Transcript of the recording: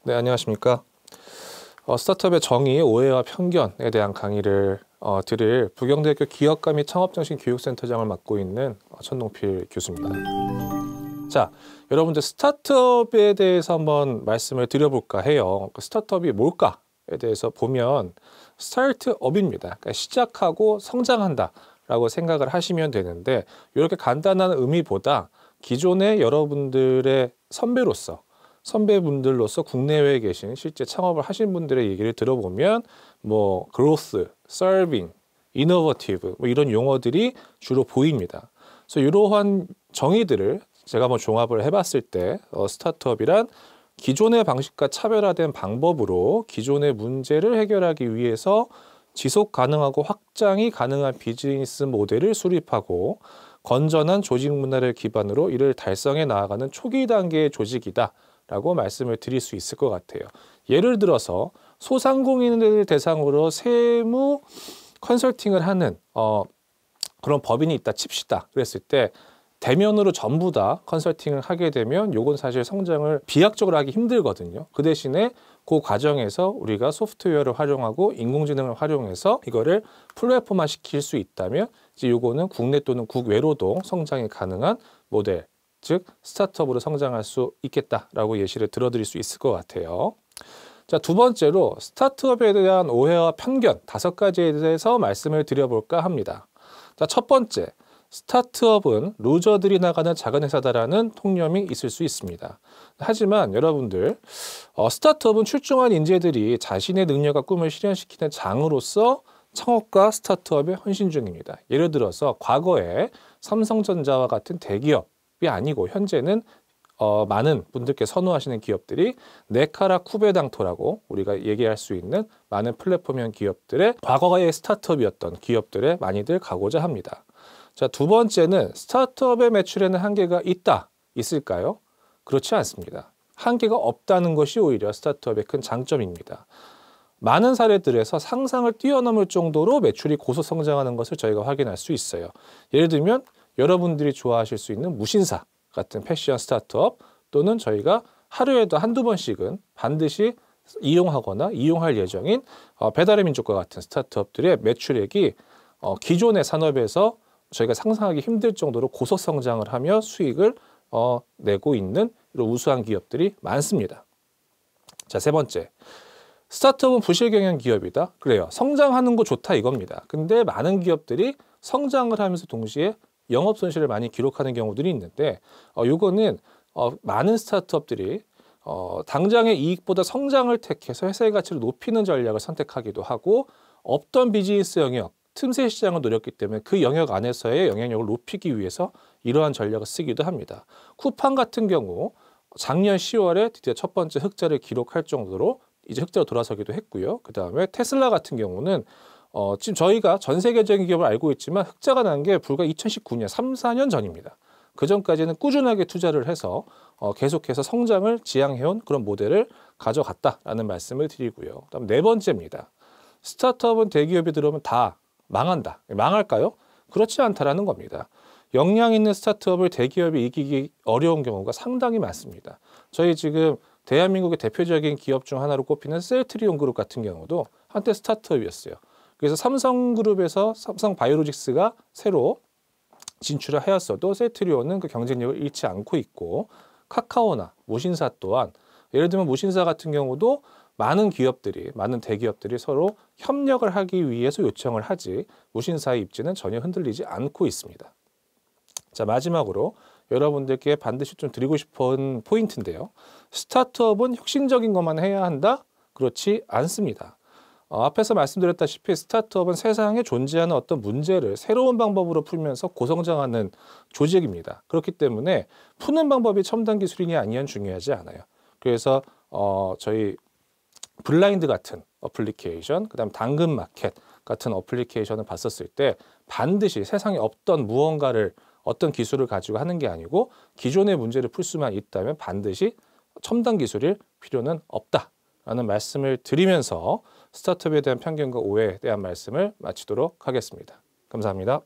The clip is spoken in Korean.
네, 안녕하십니까. 스타트업의 정의, 오해와 편견에 대한 강의를 드릴 부경대학교 기업가 및 창업정신 교육센터장을 맡고 있는 천동필 교수입니다. 자, 여러분들 스타트업에 대해서 한번 말씀을 드려볼까 해요. 스타트업이 뭘까에 대해서 보면 스타트업입니다. 그러니까 시작하고 성장한다 라고 생각을 하시면 되는데, 이렇게 간단한 의미보다 기존의 여러분들의 선배분들로서 국내외에 계신 실제 창업을 하신 분들의 얘기를 들어보면 growth, serving, innovative 이런 용어들이 주로 보입니다. 그래서 이러한 정의들을 제가 한번 종합을 해봤을 때 스타트업이란 기존의 방식과 차별화된 방법으로 기존의 문제를 해결하기 위해서 지속 가능하고 확장이 가능한 비즈니스 모델을 수립하고 건전한 조직 문화를 기반으로 이를 달성해 나아가는 초기 단계의 조직이다 라고 말씀을 드릴 수 있을 것 같아요. 예를 들어서 소상공인을 대상으로 세무 컨설팅을 하는 그런 법인이 있다 칩시다. 그랬을 때 대면으로 전부 다 컨설팅을 하게 되면 요건 사실 성장을 비약적으로 하기 힘들거든요. 그 대신에 그 과정에서 우리가 소프트웨어를 활용하고 인공지능을 활용해서 이거를 플랫폼화 시킬 수 있다면 이제 요거는 국내 또는 국외로도 성장이 가능한 모델, 즉 스타트업으로 성장할 수 있겠다라고 예시를 들어드릴 수 있을 것 같아요. 자, 두 번째로 스타트업에 대한 오해와 편견 5가지에 대해서 말씀을 드려볼까 합니다. 자, 첫 번째, 스타트업은 루저들이 나가는 작은 회사다라는 통념이 있을 수 있습니다. 하지만 여러분들, 스타트업은 출중한 인재들이 자신의 능력과 꿈을 실현시키는 장으로서 창업과 스타트업에 헌신 중입니다. 예를 들어서 과거에 삼성전자와 같은 대기업이 아니고 현재는 많은 분들께 선호하시는 기업들이 네카라 쿠베당토라고 우리가 얘기할 수 있는 많은 플랫폼형 기업들의 과거의 스타트업이었던 기업들에 많이들 가고자 합니다. 자, 두 번째는 스타트업의 매출에는 한계가 있을까요? 그렇지 않습니다. 한계가 없다는 것이 오히려 스타트업의 큰 장점입니다. 많은 사례들에서 상상을 뛰어넘을 정도로 매출이 고속 성장하는 것을 저희가 확인할 수 있어요. 예를 들면 여러분들이 좋아하실 수 있는 무신사 같은 패션 스타트업, 또는 저희가 하루에도 한두 번씩은 반드시 이용하거나 이용할 예정인 배달의 민족과 같은 스타트업들의 매출액이 기존의 산업에서 저희가 상상하기 힘들 정도로 고속 성장을 하며 수익을 내고 있는 이런 우수한 기업들이 많습니다. 자, 세 번째. 스타트업은 부실 경영 기업이다. 그래요. 성장하는 거 좋다 이겁니다. 근데 많은 기업들이 성장을 하면서 동시에 영업 손실을 많이 기록하는 경우들이 있는데 이거는 많은 스타트업들이 당장의 이익보다 성장을 택해서 회사의 가치를 높이는 전략을 선택하기도 하고 없던 비즈니스 영역, 틈새 시장을 노렸기 때문에 그 영역 안에서의 영향력을 높이기 위해서 이러한 전략을 쓰기도 합니다. 쿠팡 같은 경우 작년 10월에 드디어 첫 번째 흑자를 기록할 정도로 이제 흑자로 돌아서기도 했고요. 그 다음에 테슬라 같은 경우는 지금 저희가 전 세계적인 기업을 알고 있지만 흑자가 난 게 불과 2019년, 3, 4년 전입니다. 그 전까지는 꾸준하게 투자를 해서 계속해서 성장을 지향해온 그런 모델을 가져갔다라는 말씀을 드리고요. 그다음 네 번째입니다. 스타트업은 대기업이 들어오면 다 망한다. 망할까요? 그렇지 않다라는 겁니다. 역량 있는 스타트업을 대기업이 이기기 어려운 경우가 상당히 많습니다. 저희 지금 대한민국의 대표적인 기업 중 하나로 꼽히는 셀트리온 그룹 같은 경우도 한때 스타트업이었어요. 그래서 삼성그룹에서 삼성바이오로직스가 새로 진출을 하였어도 셀트리온은 그 경쟁력을 잃지 않고 있고, 카카오나 무신사 또한 예를 들면 무신사 같은 경우도 많은 대기업들이 서로 협력을 하기 위해서 요청을 하지 무신사의 입지는 전혀 흔들리지 않고 있습니다. 자, 마지막으로 여러분들께 반드시 좀 드리고 싶은 포인트인데요. 스타트업은 혁신적인 것만 해야 한다? 그렇지 않습니다. 앞에서 말씀드렸다시피 스타트업은 세상에 존재하는 어떤 문제를 새로운 방법으로 풀면서 고성장하는 조직입니다. 그렇기 때문에 푸는 방법이 첨단 기술이냐 아니냐는 중요하지 않아요. 그래서 저희 블라인드 같은 어플리케이션, 그다음 당근마켓 같은 어플리케이션을 봤었을 때 반드시 세상에 없던 무언가를 어떤 기술을 가지고 하는 게 아니고 기존의 문제를 풀 수만 있다면 반드시 첨단 기술일 필요는 없다라는 말씀을 드리면서 스타트업에 대한 편견과 오해에 대한 말씀을 마치도록 하겠습니다. 감사합니다.